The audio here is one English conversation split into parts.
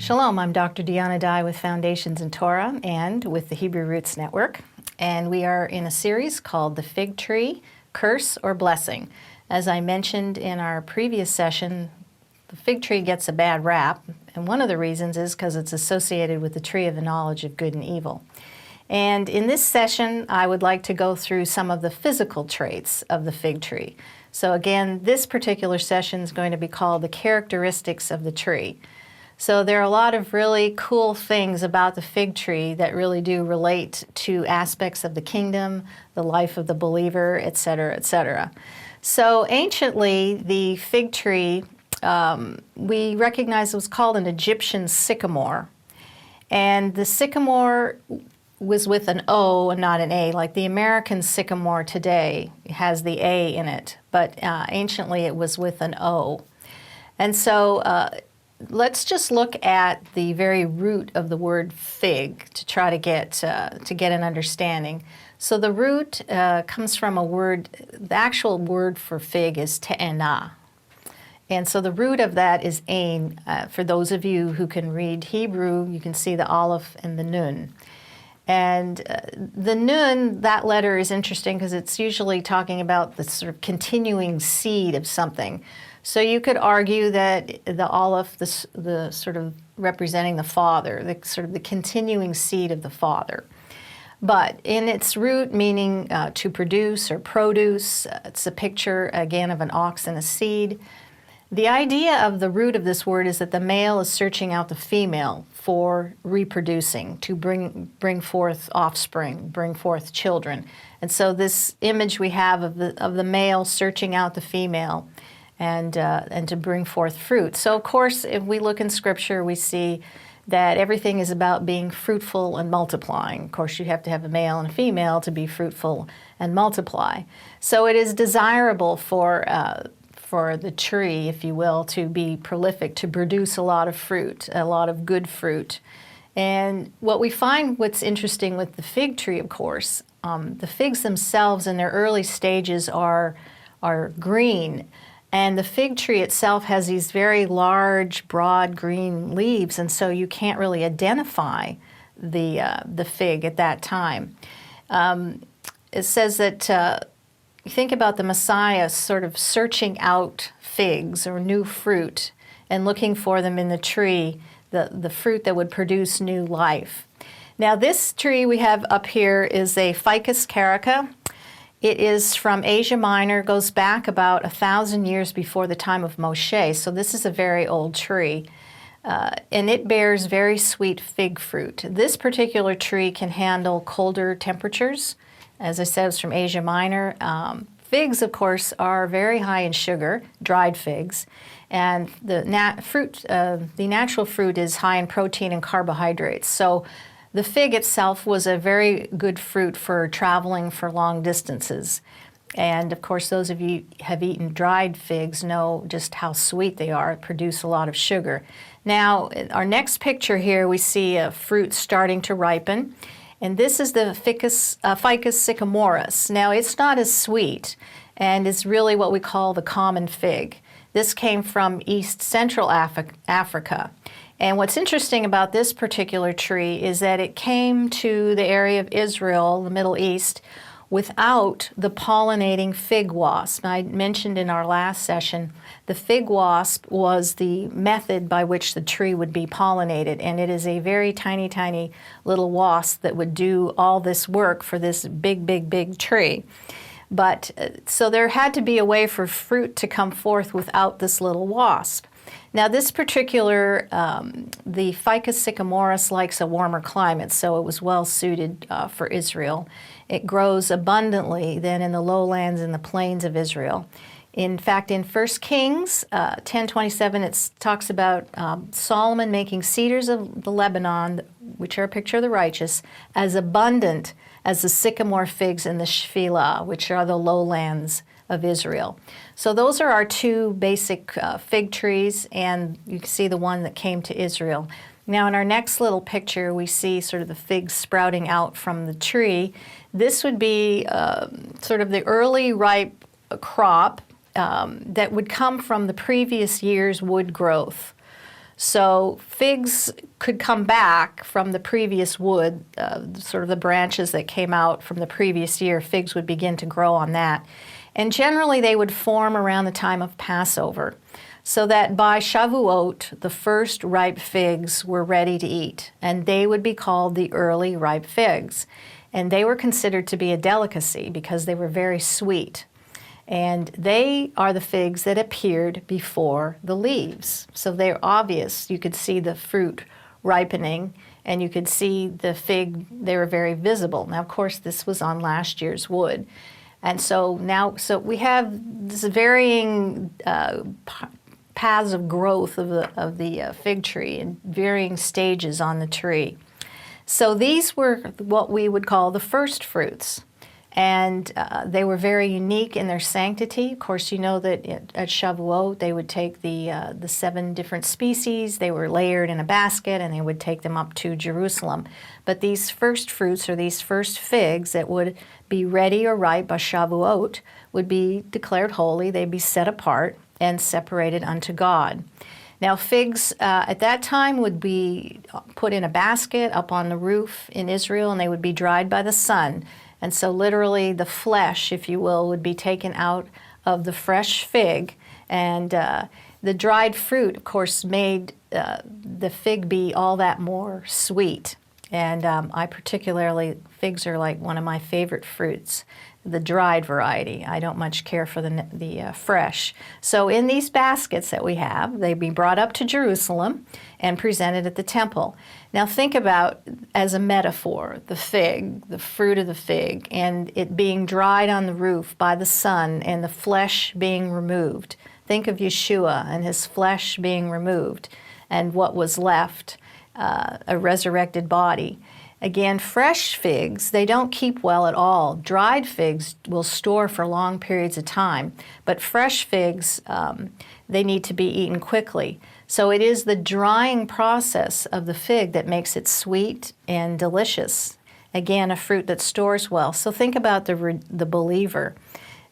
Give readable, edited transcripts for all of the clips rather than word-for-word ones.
Shalom, I'm Dr. Dinah Dye with Foundations in Torah and with the Hebrew Roots Network. And we are in a series called The Fig Tree, Curse or Blessing. As I mentioned in our previous session, the fig tree gets a bad rap, and one of the reasons is because it's associated with the tree of the knowledge of good and evil. And in this session, I would like to go through some of the physical traits of the fig tree. So again, this particular session is going to be called The Characteristics of the Tree. So there are a lot of really cool things about the fig tree that really do relate to aspects of the kingdom, the life of the believer, etc., etc. So anciently, the fig tree, we recognize it was called an Egyptian sycamore. And the sycamore was with an O and not an A, like the American sycamore today has the A in it, but anciently it was with an O. And so let's just look at the very root of the word fig to try to get an understanding. So the root comes from a word, the actual word for fig is te'enah. And so the root of that is ain. For those of you who can read Hebrew, you can see the aleph and the nun. And the nun, that letter is interesting because it's usually talking about the sort of continuing seed of something. So you could argue that the aleph, the sort of representing the father, the sort of the continuing seed of the father. But in its root, meaning to produce or produce, it's a picture again of an ox and a seed. The idea of the root of this word is that the male is searching out the female for reproducing, to bring forth offspring, bring forth children. And so this image we have of the male searching out the female and to bring forth fruit. So of course, if we look in Scripture, we see that everything is about being fruitful and multiplying. Of course, you have to have a male and a female to be fruitful and multiply. So it is desirable for the tree, if you will, to be prolific, to produce a lot of fruit, a lot of good fruit. And what we find, what's interesting with the fig tree, of course, the figs themselves in their early stages are green. And the fig tree itself has these very large, broad green leaves, and so you can't really identify the fig at that time. It says that you think about the Messiah sort of searching out figs or new fruit and looking for them in the tree, the fruit that would produce new life. Now this tree we have up here is a Ficus carica. It is from Asia Minor, goes back about 1,000 years before the time of Moshe, so this is a very old tree. And it bears very sweet fig fruit. This particular tree can handle colder temperatures. As I said, it's from Asia Minor. Figs, of course, are very high in sugar, dried figs, and the natural fruit is high in protein and carbohydrates. So the fig itself was a very good fruit for traveling for long distances. And of course, those of you who have eaten dried figs know just how sweet they are, produce a lot of sugar. Now, in our next picture here, we see a fruit starting to ripen. And this is the Ficus sycamoris. Now, it's not as sweet, and it's really what we call the common fig. This came from East Central Africa. And what's interesting about this particular tree is that it came to the area of Israel, the Middle East, without the pollinating fig wasp. I mentioned in our last session, the fig wasp was the method by which the tree would be pollinated, and it is a very tiny, tiny little wasp that would do all this work for this big, big, big tree. But so there had to be a way for fruit to come forth without this little wasp. Now this particular, the Ficus sycamoris likes a warmer climate, so it was well suited for Israel. It grows abundantly then in the lowlands and the plains of Israel. In fact, in 1 Kings 10:27, it talks about Solomon making cedars of the Lebanon, which are a picture of the righteous, as abundant as the sycamore figs in the Shephelah, which are the lowlands of Israel. So those are our two basic fig trees, and you can see the one that came to Israel. Now in our next little picture, we see sort of the figs sprouting out from the tree. This would be sort of the early ripe crop that would come from the previous year's wood growth. So figs could come back from the previous wood, sort of the branches that came out from the previous year. Figs would begin to grow on that. And generally they would form around the time of Passover, so that by Shavuot, the first ripe figs were ready to eat, and they would be called the early ripe figs. And they were considered to be a delicacy because they were very sweet. And they are the figs that appeared before the leaves. So they're obvious. You could see the fruit ripening, and you could see the fig, they were very visible. Now, of course, this was on last year's wood. And so now, we have this varying paths of growth of the fig tree and varying stages on the tree. So these were what we would call the first fruits. And they were very unique in their sanctity. Of course, you know that at Shavuot, they would take the 7 different species, they were layered in a basket, and they would take them up to Jerusalem. But these first fruits, or these first figs that would be ready or ripe by Shavuot, would be declared holy. They'd be set apart and separated unto God. Now, figs at that time would be put in a basket up on the roof in Israel, and they would be dried by the sun. And so literally the flesh, if you will, would be taken out of the fresh fig. And the dried fruit, of course, made the fig be all that more sweet. And I particularly, figs are like one of my favorite fruits, the dried variety. I don't much care for the fresh. So in these baskets that we have, they'd be brought up to Jerusalem and presented at the temple. Now think about, as a metaphor, the fig, the fruit of the fig, and it being dried on the roof by the sun and the flesh being removed. Think of Yeshua and his flesh being removed and what was left, a resurrected body. Again, fresh figs, they don't keep well at all. Dried figs will store for long periods of time, but fresh figs, they need to be eaten quickly. So it is the drying process of the fig that makes it sweet and delicious. Again, a fruit that stores well. So think about the believer,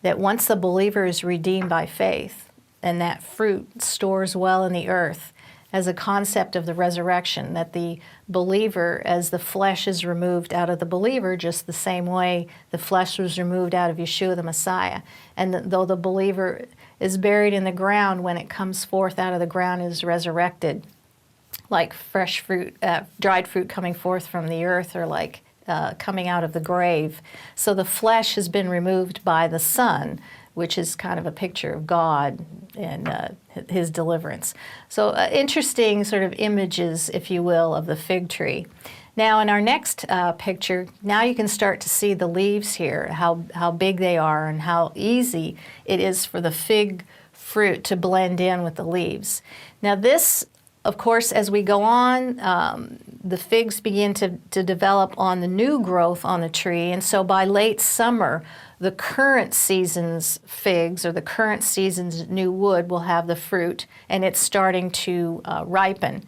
that once the believer is redeemed by faith, and that fruit stores well in the earth, as a concept of the resurrection, that the believer, as the flesh is removed out of the believer, just the same way the flesh was removed out of Yeshua the Messiah. And though the believer is buried in the ground, when it comes forth out of the ground is resurrected, like fresh fruit, dried fruit coming forth from the earth, or like coming out of the grave. So the flesh has been removed by the Son, which is kind of a picture of God and his deliverance. So interesting sort of images, if you will, of the fig tree. Now in our next picture, now you can start to see the leaves here, how big they are and how easy it is for the fig fruit to blend in with the leaves. Now this, of course, as we go on, the figs begin to develop on the new growth on the tree, and so by late summer, the current season's figs, or the current season's new wood, will have the fruit, and it's starting to ripen.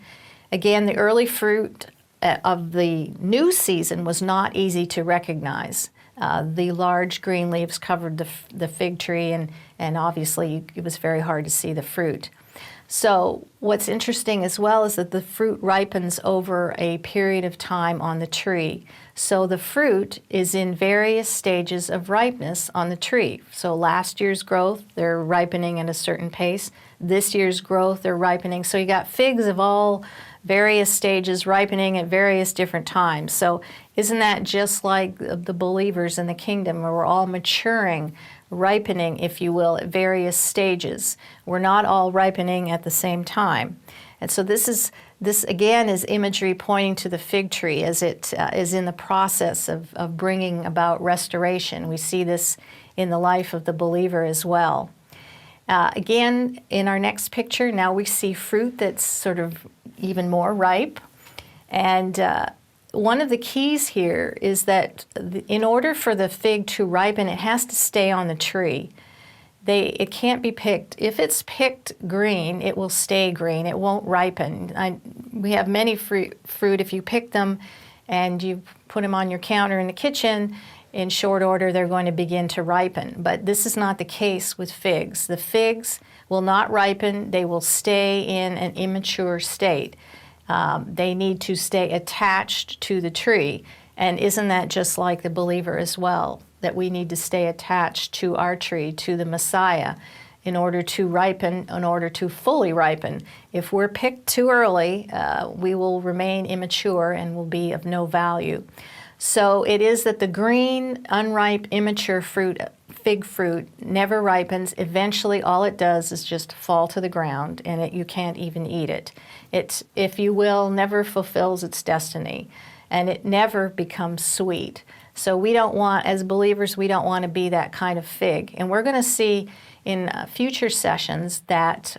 Again, the early fruit of the new season was not easy to recognize. The large green leaves covered the fig tree, and obviously it was very hard to see the fruit. So what's interesting as well is that the fruit ripens over a period of time on the tree. So the fruit is in various stages of ripeness on the tree. So last year's growth, they're ripening at a certain pace. This year's growth, they're ripening. So you got figs of all various stages ripening at various different times. So isn't that just like the believers in the kingdom, where we're all maturing, ripening, if you will, at various stages? We're not all ripening at the same time. And so this again is imagery pointing to the fig tree as it is in the process of bringing about restoration. We see this in the life of the believer as well. Again, in our next picture, now we see fruit that's sort of even more ripe. And one of the keys here is that in order for the fig to ripen, it has to stay on the tree. It can't be picked. If it's picked green, it will stay green. It won't ripen. We have many fruit. If you pick them and you put them on your counter in the kitchen, in short order they're going to begin to ripen. But this is not the case with figs. The figs will not ripen. They will stay in an immature state. They need to stay attached to the tree. And isn't that just like the believer as well, that we need to stay attached to our tree, to the Messiah, in order to ripen, in order to fully ripen. If we're picked too early, we will remain immature and will be of no value. So it is that the green, unripe, immature fruit, fig fruit, never ripens. Eventually all it does is just fall to the ground, and you can't even eat it. It, if you will, never fulfills its destiny, and it never becomes sweet. So we don't want, as believers, we don't want to be that kind of fig. And we're going to see in future sessions that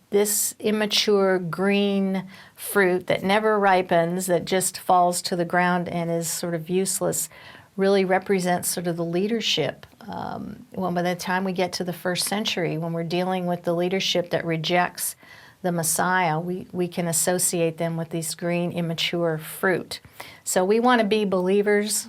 this immature green fruit that never ripens, that just falls to the ground and is sort of useless, really represents sort of the leadership. Well, by the time we get to the first century, when we're dealing with the leadership that rejects the Messiah, we can associate them with these green, immature fruit. So we want to be believers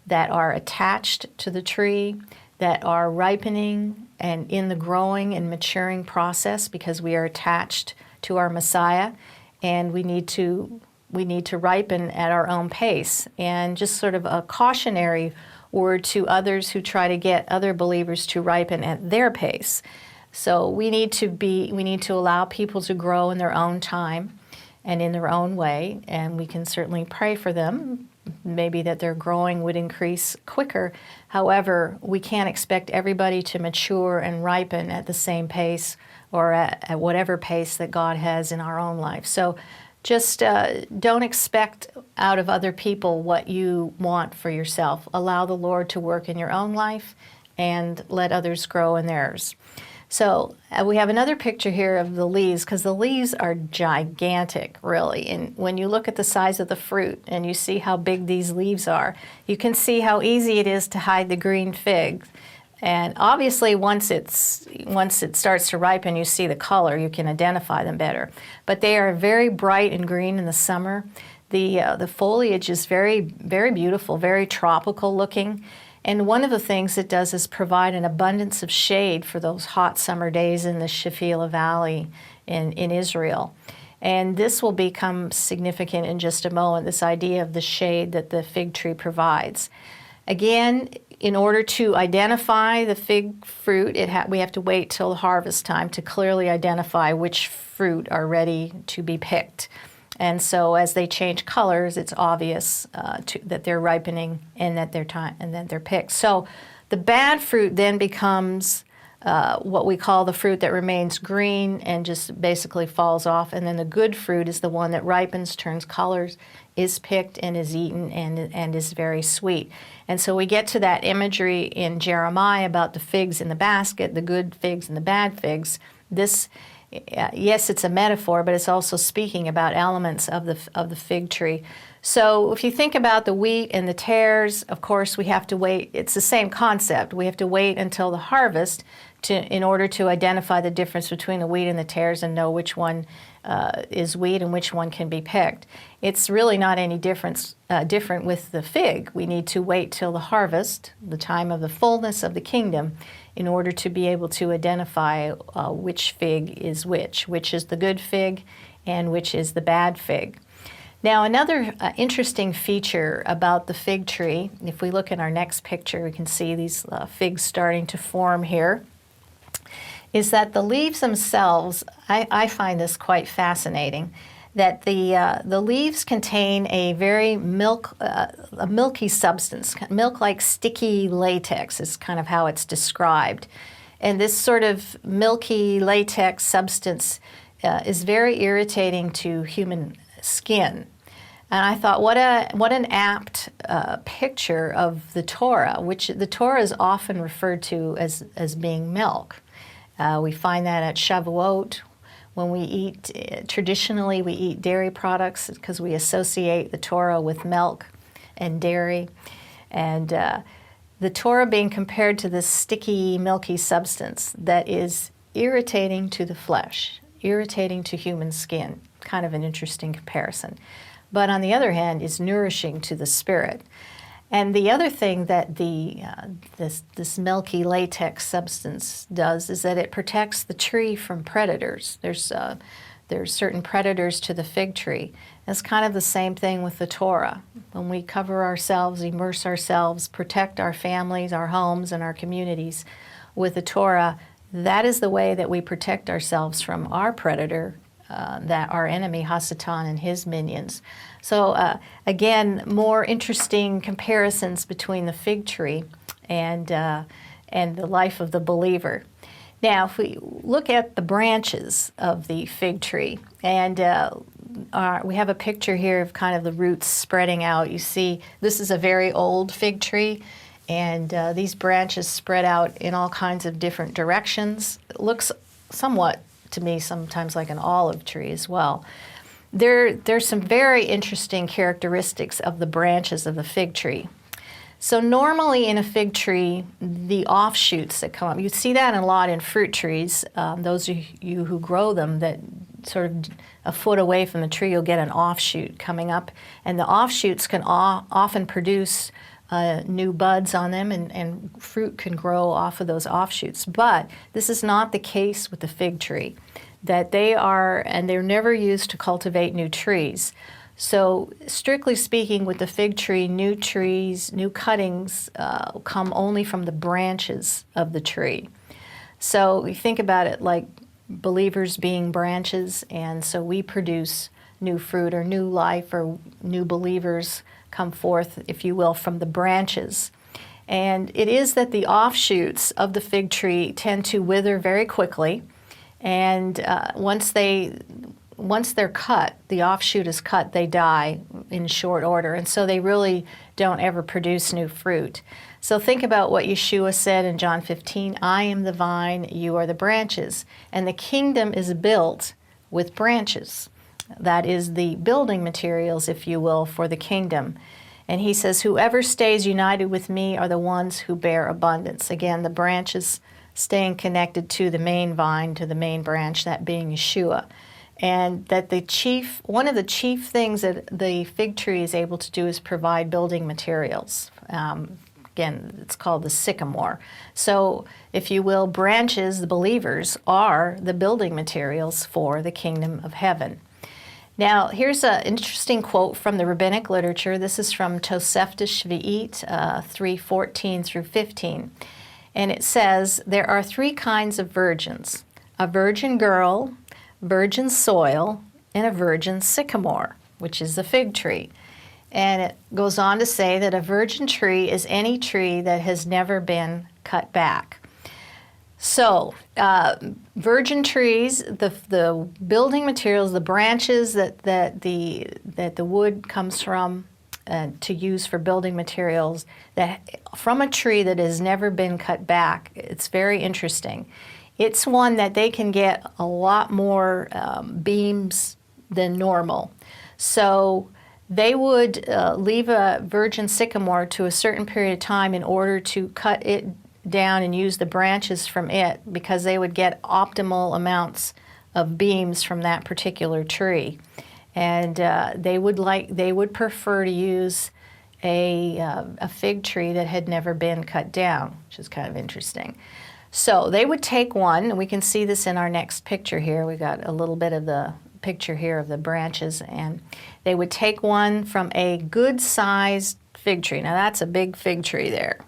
that are attached to the tree, that are ripening and in the growing and maturing process, because we are attached to our Messiah, and we need to ripen at our own pace. And just sort of a cautionary word to others who try to get other believers to ripen at their pace. So we need to allow people to grow in their own time and in their own way, and we can certainly pray for them, maybe that their growing would increase quicker. However, we can't expect everybody to mature and ripen at the same pace, or at whatever pace that God has in our own life. So just don't expect out of other people what you want for yourself. Allow the Lord to work in your own life and let others grow in theirs. So we have another picture here of the leaves, because the leaves are gigantic, really. And when you look at the size of the fruit and you see how big these leaves are, you can see how easy it is to hide the green fig. And obviously, once it starts to ripen, you see the color, you can identify them better. But they are very bright and green in the summer. The foliage is very, very beautiful, very tropical looking. And one of the things it does is provide an abundance of shade for those hot summer days in the Shephelah Valley in Israel. And this will become significant in just a moment, this idea of the shade that the fig tree provides. Again, in order to identify the fig fruit, we have to wait till the harvest time to clearly identify which fruit are ready to be picked. And so as they change colors, it's obvious that they're ripening and that they're picked. So the bad fruit then becomes what we call the fruit that remains green and just basically falls off. And then the good fruit is the one that ripens, turns colors, is picked, and is eaten, and is very sweet. And so we get to that imagery in Jeremiah about the figs in the basket, the good figs and the bad figs. This, yes, it's a metaphor, but it's also speaking about elements of the fig tree. So if you think about the wheat and the tares, of course we have to wait. It's the same concept. We have to wait until the harvest in order to identify the difference between the wheat and the tares and know which one is wheat and which one can be picked. It's really not any different with the fig. We need to wait till the harvest, the time of the fullness of the kingdom, in order to be able to identify which fig is which is the good fig and which is the bad fig. Now, another interesting feature about the fig tree, if we look at our next picture, we can see these figs starting to form here, is that the leaves themselves, I find this quite fascinating, that the leaves contain a very milky substance, milk-like sticky latex is kind of how it's described. And this sort of milky latex substance is very irritating to human skin. And I thought, what an apt picture of the Torah, which the Torah is often referred to as being milk. We find that at Shavuot, when we eat, traditionally we eat dairy products because we associate the Torah with milk and dairy. And the Torah being compared to this sticky, milky substance that is irritating to the flesh, irritating to human skin. Kind of an interesting comparison. But on the other hand, is nourishing to the spirit. And the other thing that this milky latex substance does is that it protects the tree from predators. There's certain predators to the fig tree. It's kind of the same thing with the Torah. When we cover ourselves, immerse ourselves, protect our families, our homes, and our communities with the Torah, that is the way that we protect ourselves from our predator, that our enemy, Hasatan, and his minions. So again, more interesting comparisons between the fig tree and the life of the believer. Now, if we look at the branches of the fig tree, and we have a picture here of kind of the roots spreading out. You see, this is a very old fig tree, and these branches spread out in all kinds of different directions. It looks somewhat, to me, sometimes like an olive tree as well. There's some very interesting characteristics of the branches of the fig tree. So normally in a fig tree, the offshoots that come up, you see that a lot in fruit trees. Those of you who grow them, that sort of a foot away from the tree, you'll get an offshoot coming up. And the offshoots can often produce new buds on them, and fruit can grow off of those offshoots. But this is not the case with the fig tree, that they're never used to cultivate new trees. So strictly speaking, with the fig tree, new trees, new cuttings come only from the branches of the tree. So we think about it like believers being branches, and so we produce new fruit or new life, or new believers come forth, if you will, from the branches. And it is that the offshoots of the fig tree tend to wither very quickly, and once they're cut, the offshoot is cut, they die in short order, and so they really don't ever produce new fruit. So think about what Yeshua said in John 15, I am the vine, you are the branches, and the kingdom is built with branches. That is the building materials, if you will, for the kingdom. And he says, whoever stays united with me are the ones who bear abundance. Again, the branches staying connected to the main vine, to the main branch, that being Yeshua. And that one of the chief things that the fig tree is able to do is provide building materials. Again, it's called the sycamore. So, if you will, branches, the believers, are the building materials for the kingdom of heaven. Now, here's an interesting quote from the Rabbinic literature. This is from Tosefta Shvi'it 3:14 through 15. And it says, there are three kinds of virgins: a virgin girl, virgin soil, and a virgin sycamore, which is the fig tree. And it goes on to say that a virgin tree is any tree that has never been cut back. So, virgin trees, the building materials, the branches that the wood comes from to use for building materials, that from a tree that has never been cut back, it's very interesting. It's one that they can get a lot more beams than normal. So they would leave a virgin sycamore to a certain period of time in order to cut it down and use the branches from it, because they would get optimal amounts of beams from that particular tree. And they would prefer to use a fig tree that had never been cut down, which is kind of interesting. So they would take one, and we can see this in our next picture here. We got a little bit of the picture here of the branches, and they would take one from a good-sized fig tree. Now that's a big fig tree there.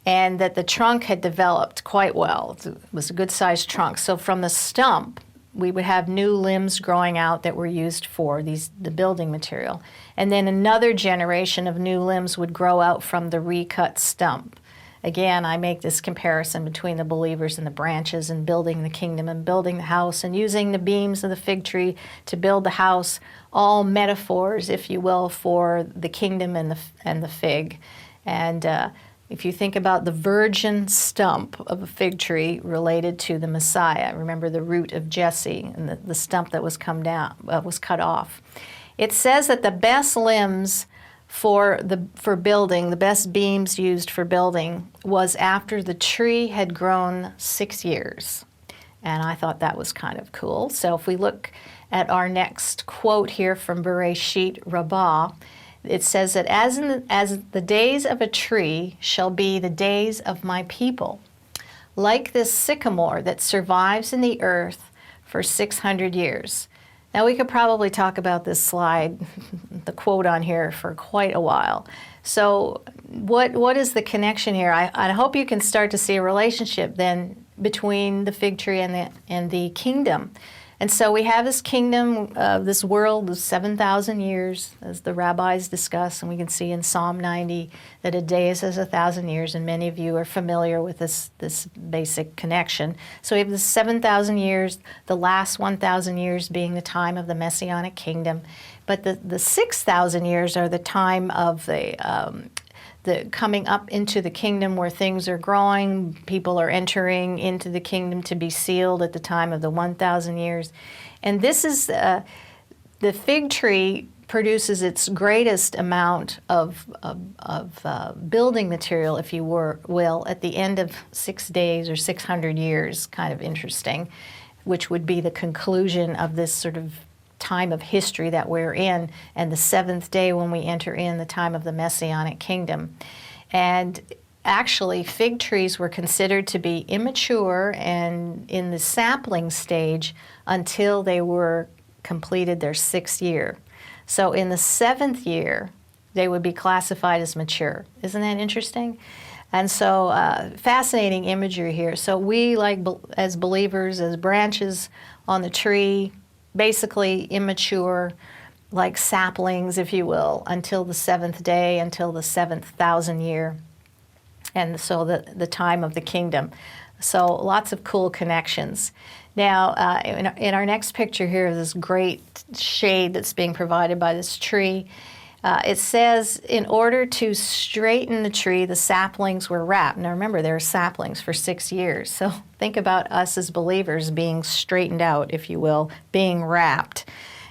And that the trunk had developed quite well. It was a good-sized trunk. So from the stump, we would have new limbs growing out that were used for the building material. And then another generation of new limbs would grow out from the recut stump. Again, I make this comparison between the believers and the branches, and building the kingdom and building the house, and using the beams of the fig tree to build the house, all metaphors, if you will, for the kingdom and the fig. And if you think about the virgin stump of a fig tree related to the Messiah, remember the root of Jesse and the stump that was was cut off. It says that the best limbs for building, the best beams used for building, was after the tree had grown 6 years. And I thought that was kind of cool. So if we look at our next quote here from Bereshit Rabbah, It says that as the days of a tree shall be the days of my people, like this sycamore that survives in the earth for 600 years. Now we could probably talk about this slide, the quote on here, for quite a while. So what is the connection here? I hope you can start to see a relationship then between the fig tree and the kingdom. And so we have this kingdom, this world of 7,000 years, as the rabbis discuss, and we can see in Psalm 90 that a day is as 1,000 years, and many of you are familiar with this basic connection. So we have the 7,000 years, the last 1,000 years being the time of the Messianic Kingdom, but the 6,000 years are the time of the coming up into the kingdom where things are growing, people are entering into the kingdom to be sealed at the time of the 1,000 years. And this is, the fig tree produces its greatest amount of building material, if you will, at the end of 6 days or 600 years, kind of interesting, which would be the conclusion of this sort of time of history that we're in, and the seventh day when we enter in the time of the Messianic Kingdom. And actually, fig trees were considered to be immature and in the sapling stage until they were completed their 6th year. So in the 7th year, they would be classified as mature. Isn't that interesting? And so fascinating imagery here. So we, like as believers, as branches on the tree, basically immature, like saplings, if you will, until the 7th day, until the 7,000 year, and so the time of the kingdom. So lots of cool connections. Now, in our next picture here, this great shade that's being provided by this tree. It says, in order to straighten the tree, the saplings were wrapped. Now remember, there are saplings for 6 years. So think about us as believers being straightened out, if you will, being wrapped.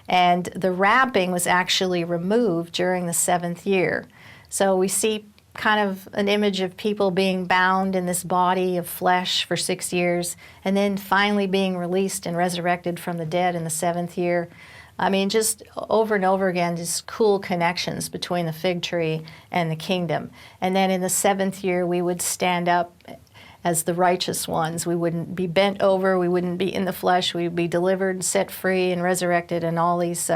And the wrapping was actually removed during the 7th year. So we see kind of an image of people being bound in this body of flesh for 6 years, and then finally being released and resurrected from the dead in the 7th year. I mean, just over and over again, just cool connections between the fig tree and the kingdom. And then in the 7th year, we would stand up as the righteous ones. We wouldn't be bent over. We wouldn't be in the flesh. We would be delivered, set free, and resurrected, and all these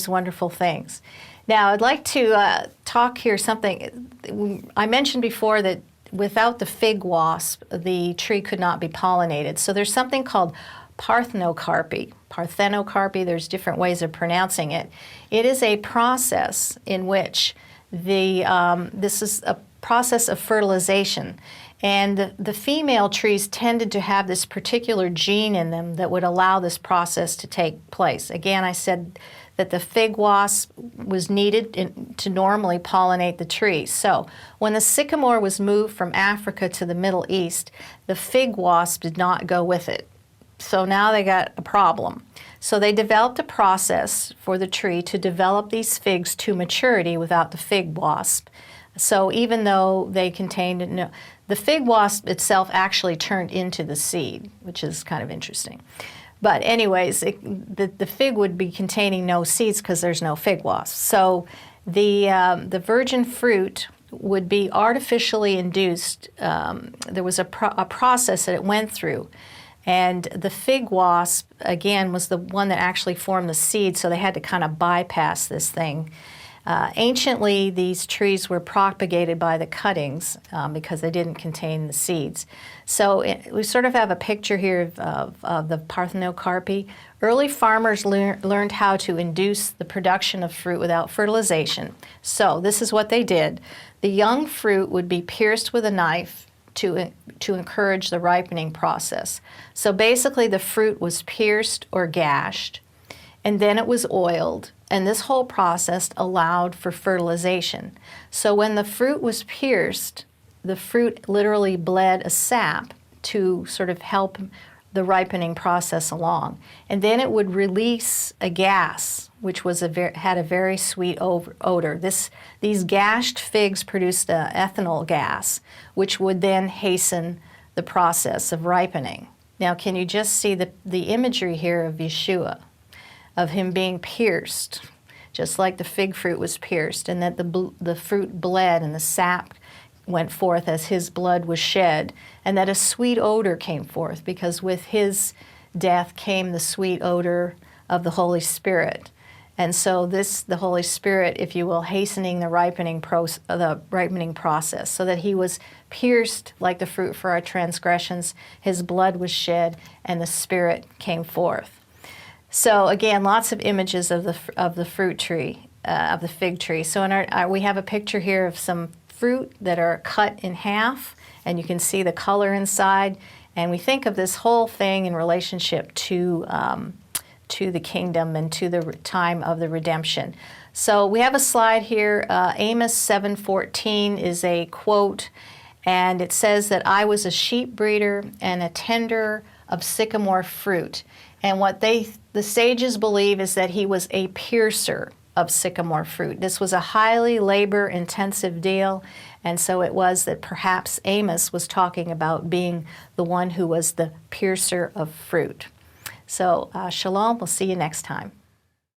wonderful things. Now, I'd like to talk here something. I mentioned before that without the fig wasp, the tree could not be pollinated. So there's something called parthenocarpy, there's different ways of pronouncing it. It is a process in which this is a process of fertilization. And the female trees tended to have this particular gene in them that would allow this process to take place. Again, I said that the fig wasp was needed to normally pollinate the tree. So when the sycamore was moved from Africa to the Middle East, the fig wasp did not go with it. So now they got a problem. So they developed a process for the tree to develop these figs to maturity without the fig wasp. So even though they contained, the fig wasp itself actually turned into the seed, which is kind of interesting. But anyways, the fig would be containing no seeds because there's no fig wasp. So the virgin fruit would be artificially induced. There was a process that it went through. And the fig wasp, again, was the one that actually formed the seed, so they had to kind of bypass this thing. Anciently, these trees were propagated by the cuttings because they didn't contain the seeds. So we sort of have a picture here of the parthenocarpy. Early farmers learned how to induce the production of fruit without fertilization. So this is what they did. The young fruit would be pierced with a knife to encourage the ripening process. So basically the fruit was pierced or gashed, and then it was oiled, and this whole process allowed for fertilization. So when the fruit was pierced, the fruit literally bled a sap to sort of help the ripening process along. And then it would release a gas, which was had a very sweet odor. These gashed figs produced an ethanol gas, which would then hasten the process of ripening. Now, can you just see the imagery here of Yeshua, of him being pierced just like the fig fruit was pierced, and that the fruit bled and the sap went forth as his blood was shed, and that a sweet odor came forth, because with his death came the sweet odor of the Holy Spirit. And so the Holy Spirit, if you will, hastening the ripening process, so that he was pierced like the fruit for our transgressions, his blood was shed, and the Spirit came forth. So again, lots of images of the fruit tree, of the fig tree. So we have a picture here of some fruit that are cut in half, and you can see the color inside. And we think of this whole thing in relationship to the kingdom and to the time of the redemption. So we have a slide here. Amos 7:14 is a quote, and it says that I was a sheep breeder and a tender of sycamore fruit. And what the sages believe is that he was a piercer of sycamore fruit. This was a highly labor-intensive deal, and so it was that perhaps Amos was talking about being the one who was the piercer of fruit. So, shalom. We'll see you next time.